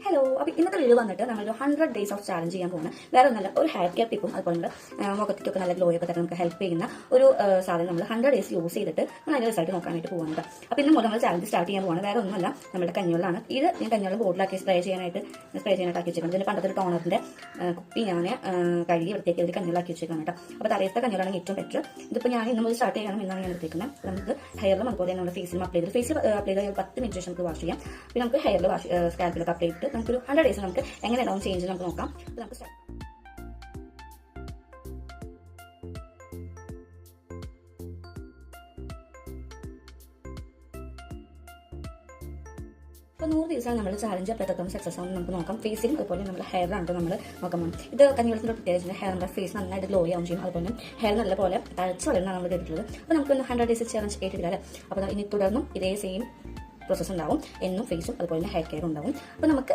Hello, അപ്പോൾ ഇന്നത്തെ video വന്നിട്ട് നമ്മളൊരു 100 ഡേയ്സ് ഓഫ് ചാലഞ്ച് ചെയ്യാൻ പോകുന്നത് വേറെ ഒന്നല്ല, ഒരു ഹെയർ കെയർ ടിപ്പും അതുപോലെ നമ്മുടെ മുഖത്തേക്കൊക്കെ നല്ല ഗ്ലോ ഒക്കെ തരാൻ നമുക്ക് ഹെൽപ്പ് ചെയ്യുന്ന ഒരു സാധനം നമ്മൾ 100 ഡേയ്സ് യൂസ് ചെയ്തിട്ട് അതിന്റെ റിസൾട്ട് നോക്കാനായിട്ട് പോകുന്നുണ്ട്. അപ്പോൾ ഇന്ന് മുതൽ നമ്മൾ ചാലഞ്ച് സ്റ്റാർട്ട് ചെയ്യാൻ പോകുന്നത് വേറെ ഒന്നുമല്ല, നമ്മുടെ കഞ്ഞിവെള്ളമാണ്. ഇത് ഞാൻ കഞ്ഞിവെള്ളം ബോട്ടിലാക്കി സ്പ്രേ ചെയ്യാനായിട്ട് ആക്കി വെച്ചിട്ടുണ്ട്. ഇതിന്റെ പണ്ടത്തെ ഒരു ടോണറിന്റെ കുപ്പി ഞാൻ കഴുകി വൃത്തിയാക്കി ഇതിൽ കഞ്ഞിവെള്ളാക്കി വെച്ചിരിക്കണം കേട്ടോ. അപ്പോൾ തലയത്തെ കഞ്ഞിവെള്ളമാണ് ഏറ്റവും ബെറ്റർ. ഇതിപ്പോൾ ഞാൻ ഇന്ന് മുതൽ സ്റ്റാർട്ട് ചെയ്യണം എന്നാണ് ഞാൻ എടുത്തേക്കുന്നത്. നമുക്ക് ഹെയറിലും അതുപോലെ നമ്മുടെ ഫേസിലും അപ്ലൈ ചെയ്ത് 10 മിനിറ്റ് ശേഷം നമുക്ക് വാഷ് ചെയ്യാം. പിന്നെ നമുക്ക് ഹെയറിൽ സ്കാൽപ്പിലൊക്കെ അപ്ലൈ ചെയ്തിട്ട് നമുക്കൊരു 100 ഡേയ്സ് നമുക്ക് എങ്ങനെ ഉണ്ടാവും ചേഞ്ച് നമുക്ക് നോക്കാം. നമുക്ക് അപ്പോൾ 100 ദിവസം നമ്മൾ ചാലഞ്ച് എത്രത്തോളം സക്സസ് ആണെന്ന് നമുക്ക് നോക്കാം. ഫേസിലും അതുപോലെ നമ്മുടെ ഹെയറാണ് നമ്മൾ നോക്കാൻ പോകുന്നത്. ഇത് കഞ്ഞിവെള്ളത്തിൻ്റെ പ്രത്യേകിച്ച് ഹെയർ നമ്മുടെ ഫേസ് നന്നായിട്ട് ഗ്ലോ ആവും ചെയ്യും. അതുപോലെ ഹെയർ നല്ലപോലെ തഴച്ച് വളരുന്നതാണ് നമ്മൾ കേട്ടിട്ടുള്ളത്. അപ്പോൾ നമുക്ക് 100 ഡേയ്സ് ചാലഞ്ച് കേട്ടിട്ടില്ല അല്ലേ? അപ്പോൾ ഇനി തുടർന്നും ഇതേ സെയിം പ്രോസസ്സ് ഉണ്ടാവും. എന്നും ഫേസും അതുപോലെ തന്നെ ഹെയർ കെയർ ഉണ്ടാവും. അപ്പോൾ നമുക്ക്